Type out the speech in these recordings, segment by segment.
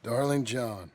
Darling John.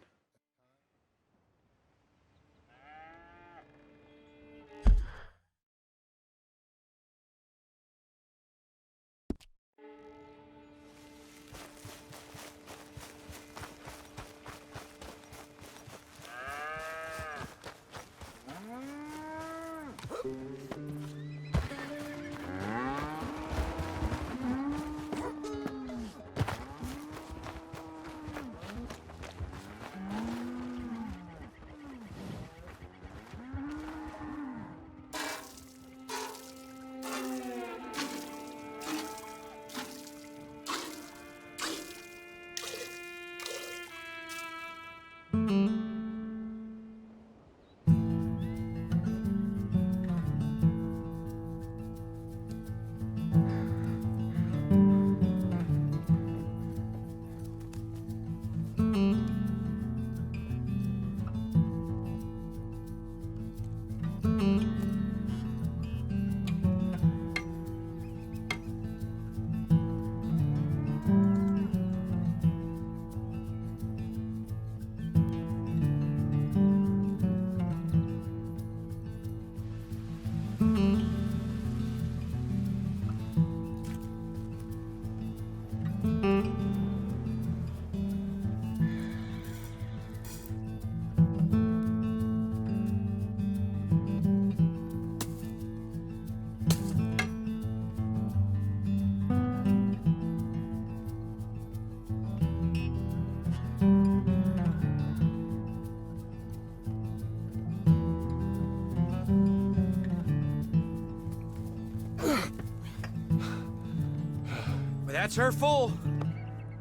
That's her full.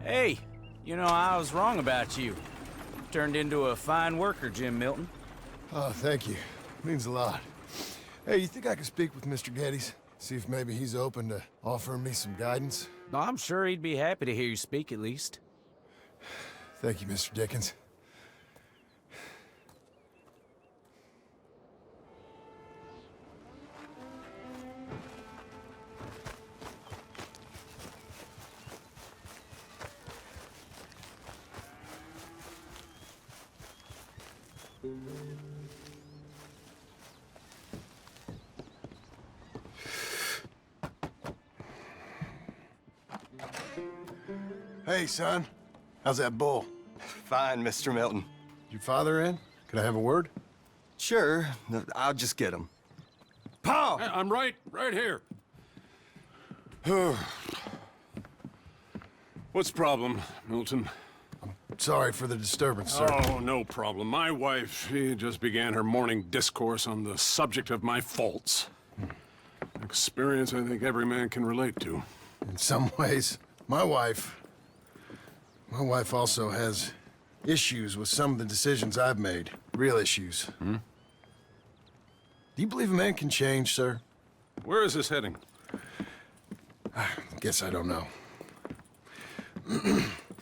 Hey, you know, I was wrong about you. Turned into a fine worker, Jim Milton. Oh, thank you. Means a lot. Hey, you think I could speak with Mr. Geddes? See if maybe he's open to offering me some guidance? No, I'm sure he'd be happy to hear you speak, at least. Thank you, Mr. Dickens. Hey, son. How's that bull? Fine, Mr. Milton. Your father in? Could I have a word? Sure, I'll just get him. Pa! I'm right here. What's the problem, Milton? Sorry for the disturbance, sir. Oh, no problem. My wife, she just began her morning discourse on the subject of my faults. Experience I think every man can relate to. In some ways, my wife also has issues with some of the decisions I've made. Real issues. Hmm? Do you believe a man can change, sir? Where is this heading? Guess I don't know.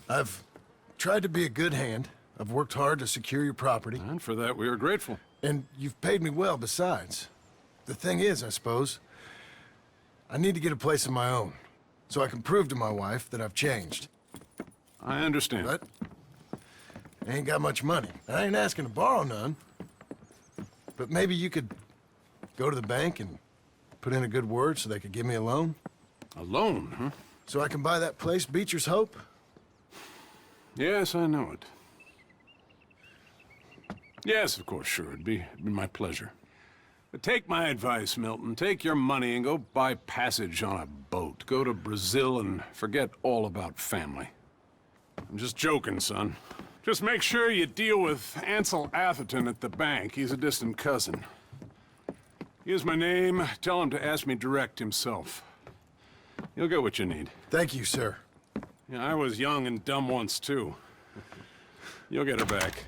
I've tried to be a good hand. I've worked hard to secure your property. And for that, we are grateful. And you've paid me well besides. The thing is, I suppose, I need to get a place of my own, so I can prove to my wife that I've changed. I understand. But I ain't got much money. I ain't asking to borrow none. But maybe you could go to the bank and put in a good word so they could give me a loan? A loan, huh? So I can buy that place, Beecher's Hope? Yes, I know it. Yes, of course, sure. It'd be my pleasure. But take my advice, Milton. Take your money and go buy passage on a boat. Go to Brazil and forget all about family. I'm just joking, son. Just make sure you deal with Ansel Atherton at the bank. He's a distant cousin. Here's my name. Tell him to ask me direct himself. You'll get what you need. Thank you, sir. Yeah, I was young and dumb once, too. You'll get her back.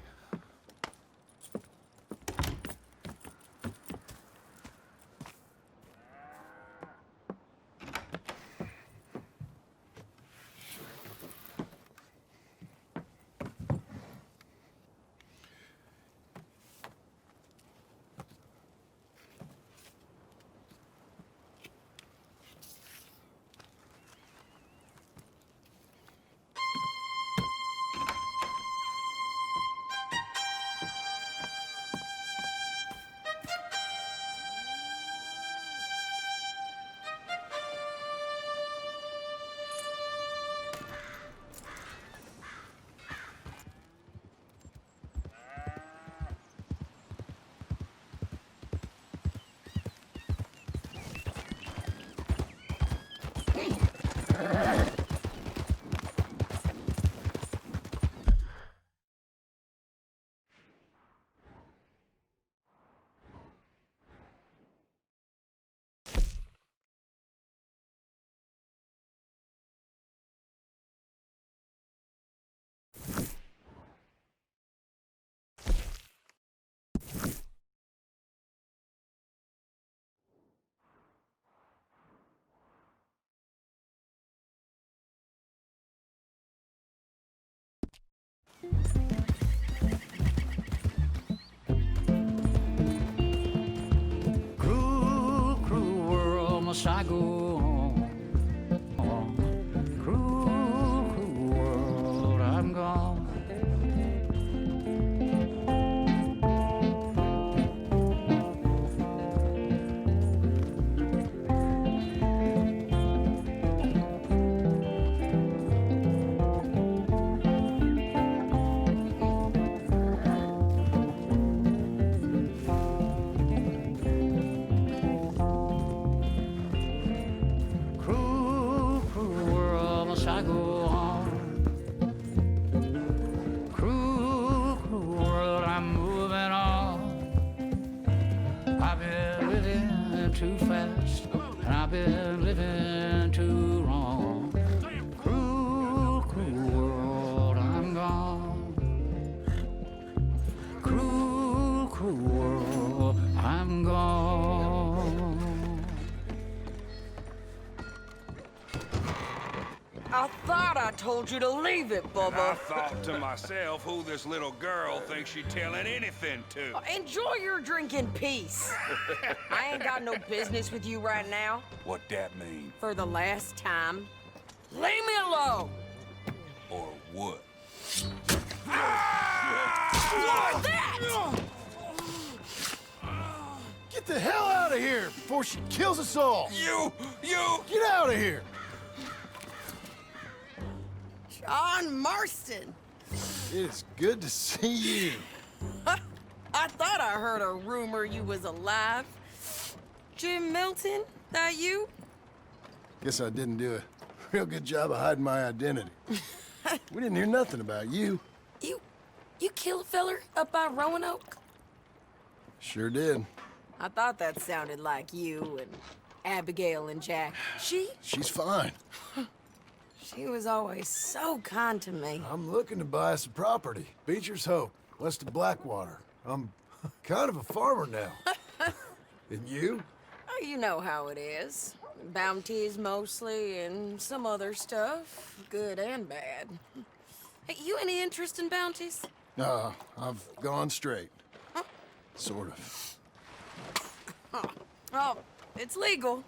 Cruel, cruel world, must I go on? Cruel, cruel world, I'm gone. Cruel, cruel world, must I go on? Cruel, cruel world, I'm moving on. I've been living too fast, and I've been living too wrong. Cruel, cruel world, I'm gone. Cruel, cruel world, I'm gone. I thought I told you to leave it, I Bubba. thought to myself who this little girl thinks she's telling anything to. Enjoy your drink in peace. I ain't got no business with you right now. What that mean? For the last time, leave me alone. Or what? What's that? Get the hell out of here before she kills us all! You! Get out of here! John Marston. It is good to see you. I thought I heard a rumor you was alive. Jim Milton, that you? Guess I didn't do a real good job of hiding my identity. We didn't hear nothing about you. You killed a feller up by Roanoke? Sure did. I thought that sounded like you and Abigail and Jack. She's fine. She was always so kind to me. I'm looking to buy some property. Beecher's Hope, west of Blackwater. I'm kind of a farmer now. And you? Oh, you know how it is. Bounties mostly, and some other stuff, good and bad. Hey, you any interest in bounties? I've gone straight. Sort of. Oh, it's legal,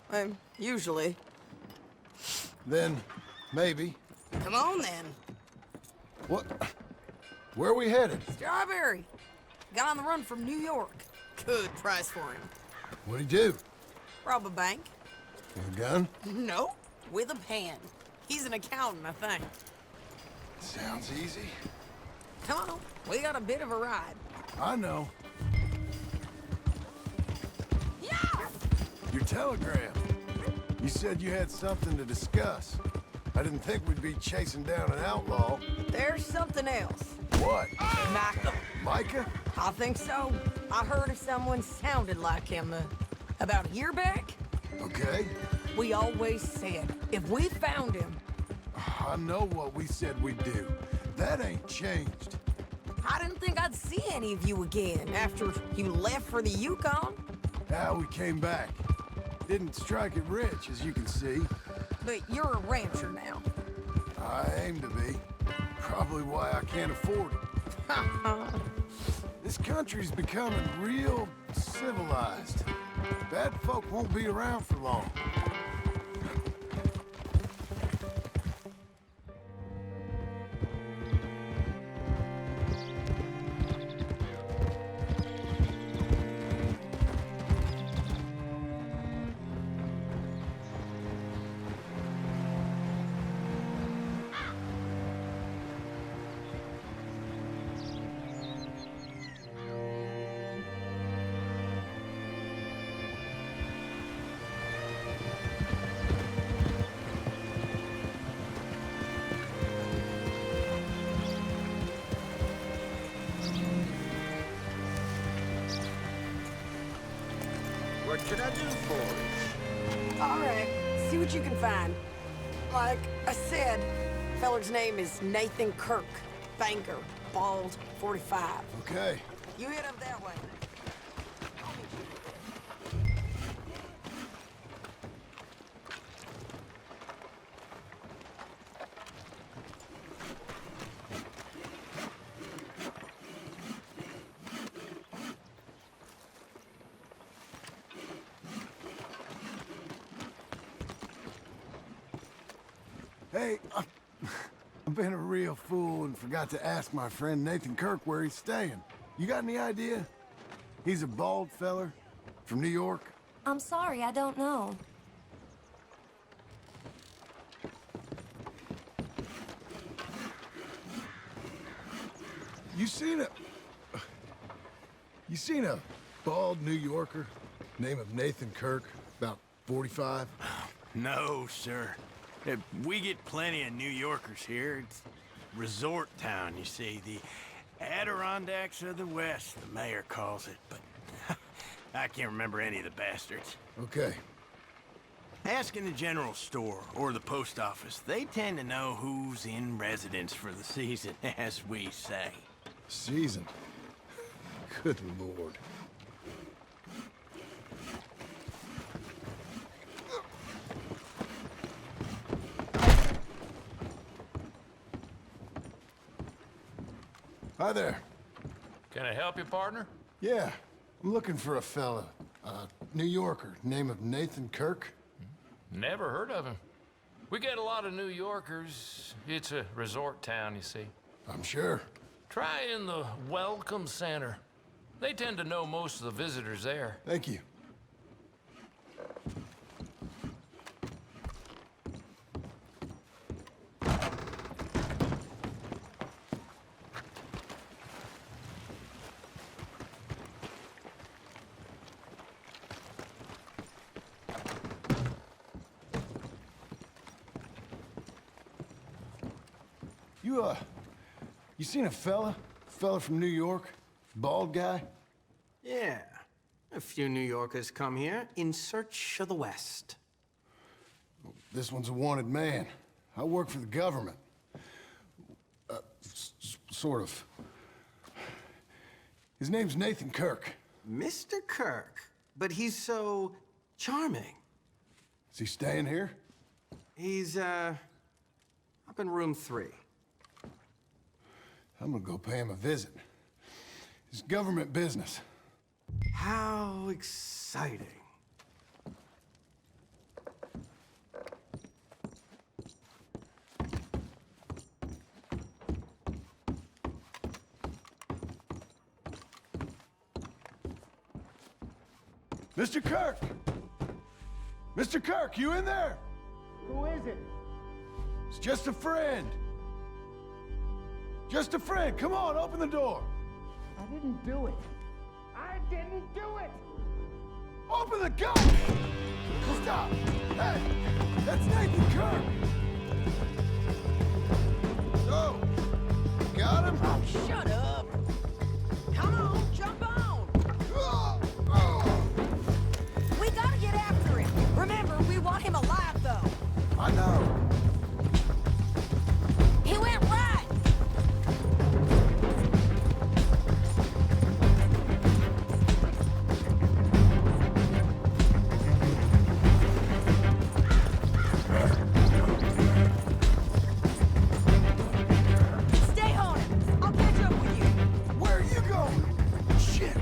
usually. Then, maybe. Come on, then. What? Where are we headed? Strawberry. Got on the run from New York. Good price for him. What'd he do? Rob a bank? With a gun? No, with a pen. He's an accountant, I think. Sounds easy. Come on, we got a bit of a ride. I know. Yeah! Your telegram. You said you had something to discuss. I didn't think we'd be chasing down an outlaw. There's something else. What? Michael. Micah? I think so. I heard of someone sounded like him about a year back. Okay. We always said if we found him, I know what we said we'd do. That ain't changed. I didn't think I'd see any of you again after you left for the Yukon. Now we came back. Didn't strike it rich, as you can see. But you're a rancher now. I aim to be. Probably why I can't afford it. This country's becoming real civilized. Bad folk won't be around for long. what you can find. Like I said, feller's name is Nathan Kirk. Banker, bald, 45. Okay. You head up that way. Hey, I've been a real fool and forgot to ask my friend Nathan Kirk where he's staying. You got any idea? He's a bald feller from New York. I'm sorry, I don't know. You seen a bald New Yorker, name of Nathan Kirk, about 45? No, sir. We get plenty of New Yorkers here. It's resort town, you see. The Adirondacks of the West, the mayor calls it. But I can't remember any of the bastards. Okay. Ask in the general store or the post office. They tend to know who's in residence for the season, as we say. Season. Good Lord. Hi there. Can I help you, partner? Yeah, I'm looking for a fella. New Yorker, name of Nathan Kirk. Never heard of him. We get a lot of New Yorkers. It's a resort town, you see. I'm sure. Try in the Welcome Center. They tend to know most of the visitors there. Thank you. You seen a fella? Fella from New York? Bald guy? Yeah. A few New Yorkers come here in search of the West. This one's a wanted man. I work for the government. Sort of. His name's Nathan Kirk. Mr. Kirk? But he's so charming. Is he staying here? He's, up in room 3. I'm gonna go pay him a visit. It's government business. How exciting. Mr. Kirk! Mr. Kirk, you in there? Who is it? It's just a friend. Just a friend. Come on, open the door. I didn't do it. I didn't do it! Open the gate! Stop! Hey, that's Nathan Kirk. So, got him? Oh, shut up. Come on, jump on. We gotta get after him. Remember, we want him alive, though. I know. He went right. Stay on him. I'll catch up with you. Where are you going? Shit!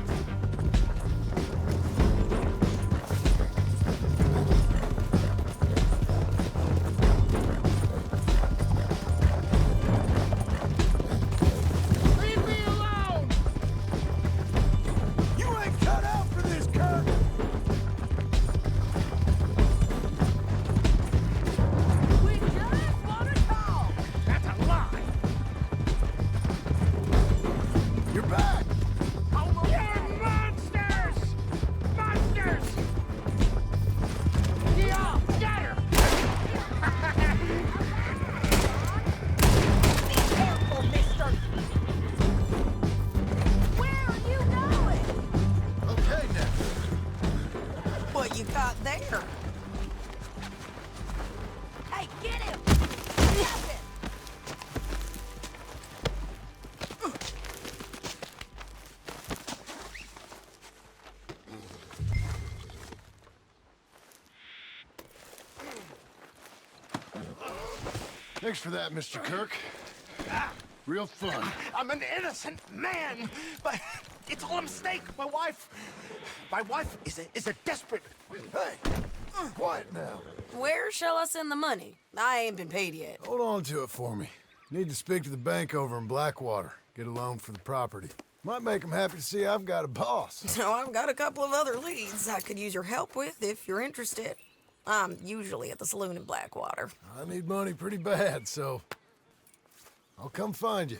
Thanks for that, Mr. Kirk. Real fun. I'm an innocent man, but it's all a mistake. My wife is a desperate. Hey, quiet now. Where shall I send the money? I ain't been paid yet. Hold on to it for me. Need to speak to the bank over in Blackwater. Get a loan for the property. Might make them happy to see I've got a boss. So I've got a couple of other leads I could use your help with if you're interested. I'm usually at the saloon in Blackwater. I need money pretty bad, so I'll come find you.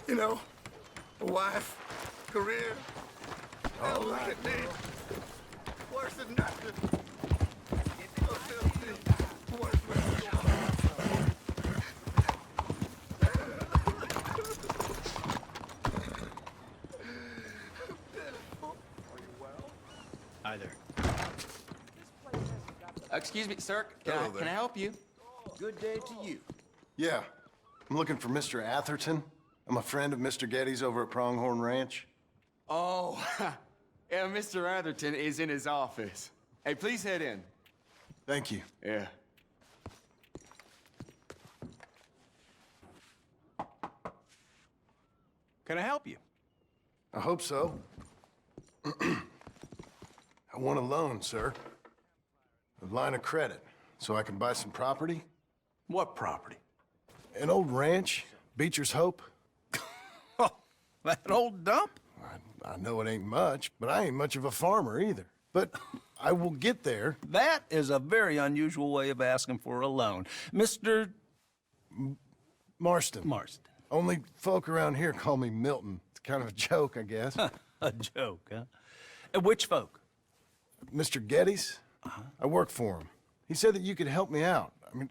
You know, a wife, career, all look at me. Worse than nothing. Hi there. Excuse me, sir. Can I help you? Good day to you. Yeah, I'm looking for Mr. Atherton. I'm a friend of Mr. Getty's over at Pronghorn Ranch. Oh, yeah, Mr. Atherton is in his office. Hey, please head in. Thank you. Yeah. Can I help you? I hope so. I want a loan, sir. A line of credit, so I can buy some property. What property? An old ranch, Beecher's Hope. Oh, that old dump? I know it ain't much, but I ain't much of a farmer either. But I will get there. That is a very unusual way of asking for a loan. Mr. Marston. Marston. Only folk around here call me Milton. It's kind of a joke, I guess. A joke, huh? And which folk? Mr. Getty's. I work for him. He said that you could help me out. I mean,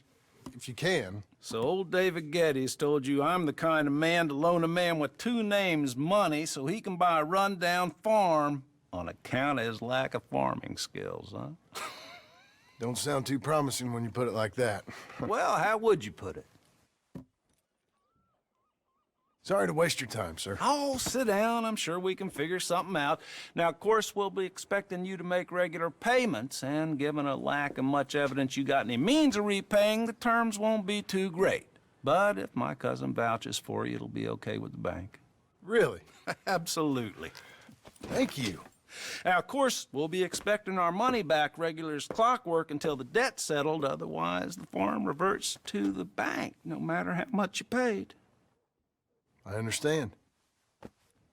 if you can. So old David Geddes told you I'm the kind of man to loan a man with two names money so he can buy a rundown farm on account of his lack of farming skills, huh? Don't sound too promising when you put it like that. Well, how would you put it? Sorry to waste your time, sir. Oh, sit down. I'm sure we can figure something out. Now, of course, we'll be expecting you to make regular payments, and given a lack of much evidence you got any means of repaying, the terms won't be too great. But if my cousin vouches for you, it'll be okay with the bank. Really? Absolutely. Thank you. Now, of course, we'll be expecting our money back regular as clockwork until the debt's settled. Otherwise, the farm reverts to the bank, no matter how much you paid. I understand.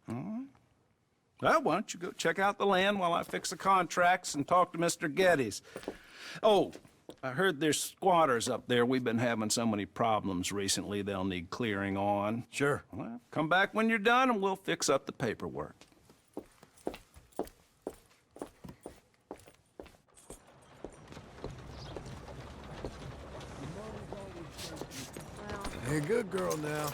All right. Well, why don't you go check out the land while I fix the contracts and talk to Mr. Geddes. Oh, I heard there's squatters up there. We've been having so many problems recently, they'll need clearing on. Sure. Well, come back when you're done and we'll fix up the paperwork. Hey, good girl now.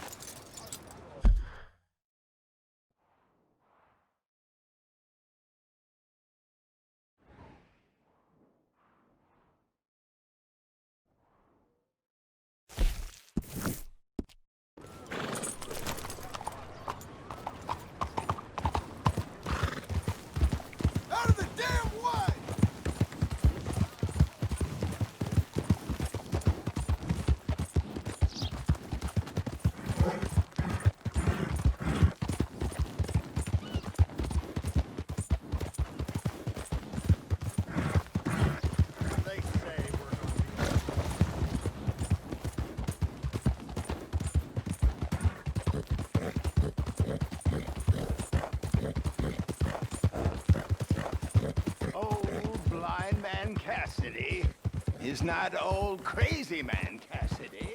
Out of the damn way! Old blind man Cassidy is not old crazy man Cassidy.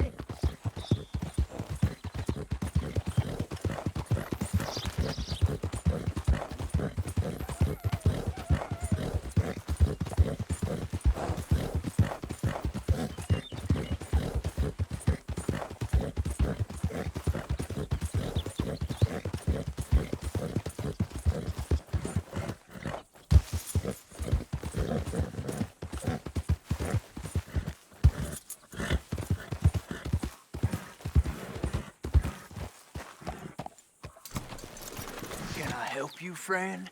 you, friend?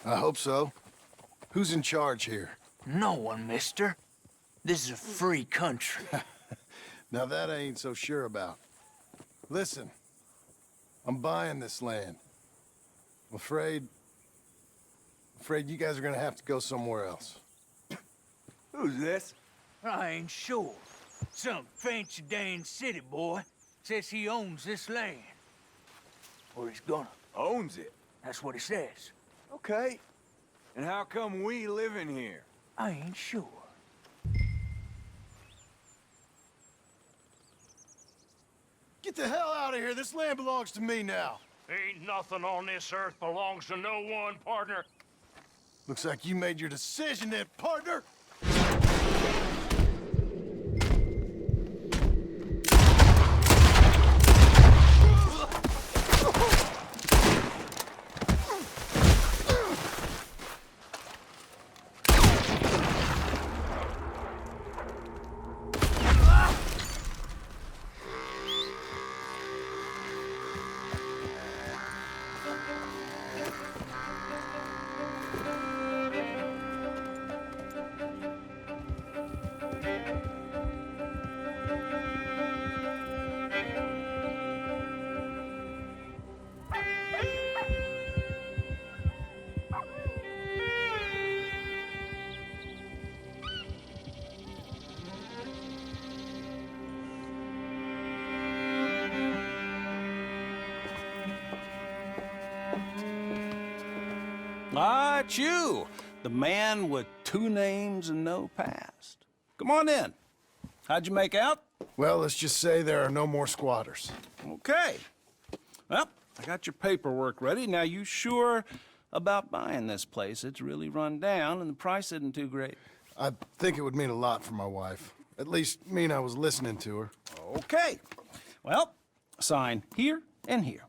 I hope so. Who's in charge here? No one, mister. This is a free country. Now that I ain't so sure about. Listen, I'm buying this land. I'm afraid you guys are gonna have to go somewhere else. Who's this? I ain't sure. Some fancy Dan city boy says he owns this land. Or he's gonna. Owns it? That's what he says. Okay. And how come we live in here? I ain't sure. Get the hell out of here. This land belongs to me now. Ain't nothing on this earth belongs to no one, partner. Looks like you made your decision then, partner. Ah, it's you, the man with 2 names and no past. Come on in. How'd you make out? Well, let's just say there are no more squatters. Okay. Well, I got your paperwork ready. Now, you sure about buying this place? It's really run down, and the price isn't too great. I think it would mean a lot for my wife. At least mean I was listening to her. Okay. Well, sign here and here.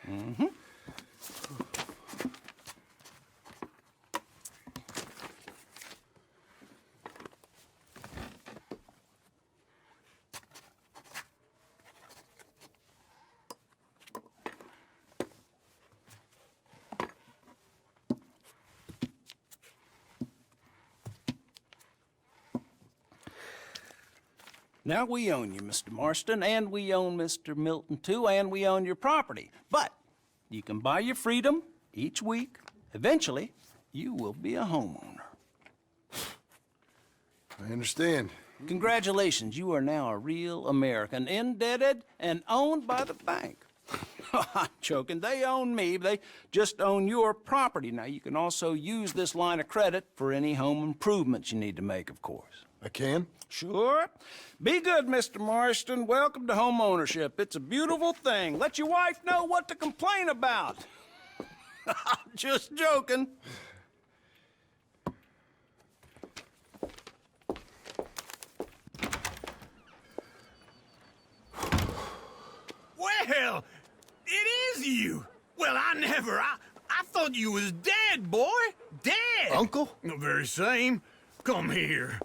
Mm-hmm. Now we own you, Mr. Marston, and we own Mr. Milton, too, and we own your property. But you can buy your freedom each week. Eventually, you will be a homeowner. I understand. Congratulations, you are now a real American, indebted and owned by the bank. I'm joking, they own me, they just own your property. Now, you can also use this line of credit for any home improvements you need to make, of course. I can? Sure. Be good, Mr. Marston. Welcome to home ownership. It's a beautiful thing. Let your wife know what to complain about. Just joking. Well, it is you. Well, I thought you was dead, boy. Dead. Uncle? The very same. Come here.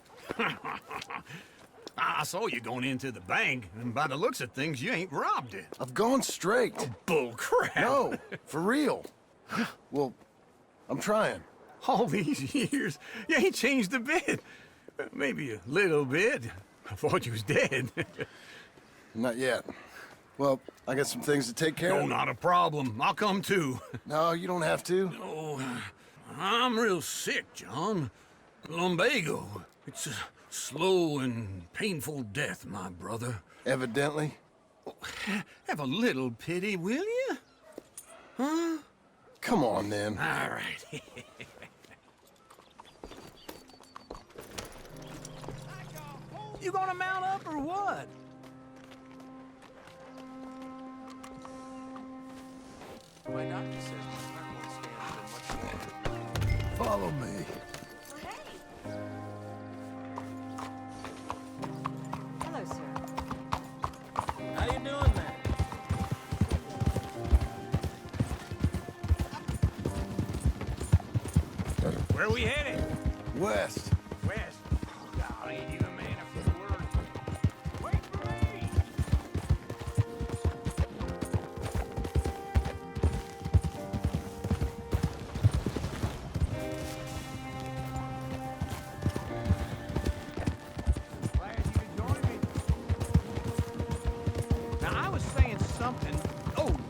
I saw you going into the bank, and by the looks of things, you ain't robbed it. I've gone straight. Bull crap. No, for real. Well, I'm trying. All these years, you ain't changed a bit. Maybe a little bit. I thought you was dead. Not yet. Well, I got some things to take care of. No, not a problem. I'll come too. No, you don't have to. Oh, I'm real sick, John. Lumbago. It's a slow and painful death, my brother. Evidently. Have a little pity, will you? Huh? Come on, then. All right. You gonna mount up or what? My doctor says my heart won't stand for much longer. Follow me. Hello, sir. How you doing, man? Where are we headed? West. West. Oh, golly.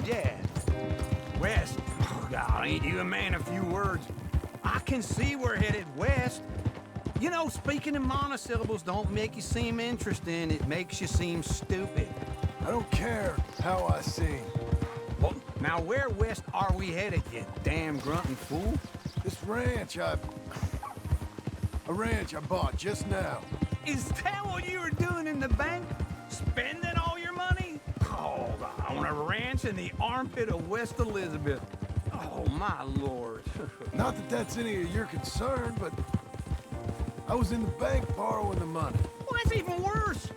Yeah. West. Oh, God, ain't you a man of few words? I can see we're headed west. You know, speaking in monosyllables don't make you seem interesting. It makes you seem stupid. I don't care how I seem. Well, now where west are we headed, you damn grunting fool? This ranch I bought just now. Is that what you were doing in the bank? Spending all your money? Oh, on a ranch in the armpit of West Elizabeth. Oh, my lord. Not that that's any of your concern, but I was in the bank borrowing the money. Well, that's even worse.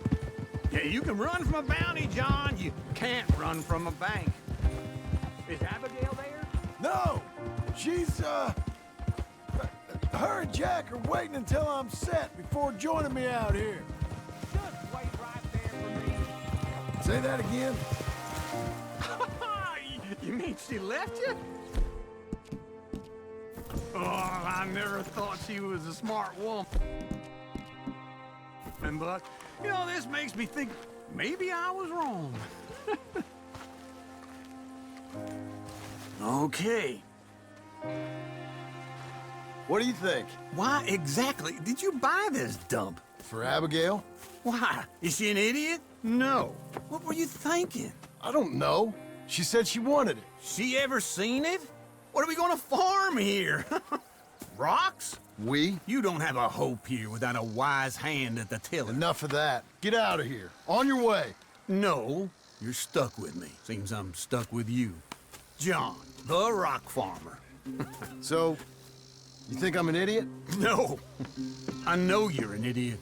Yeah, you can run from a bounty, John. You can't run from a bank. Is Abigail there? No! She's, her and Jack are waiting until I'm set before joining me out here. Just wait right there for me. Say that again? You mean she left you? Oh, I never thought she was a smart woman. But, you know, this makes me think maybe I was wrong. Okay. What do you think? Why exactly did you buy this dump? For Abigail? Why? Is she an idiot? No. What were you thinking? I don't know. She said she wanted it. She ever seen it? What are we gonna farm here? Rocks? We? You don't have a hope here without a wise hand at the tiller. Enough of that. Get out of here. On your way. No, you're stuck with me. Seems I'm stuck with you. John, the rock farmer. So, you think I'm an idiot? No. I know you're an idiot.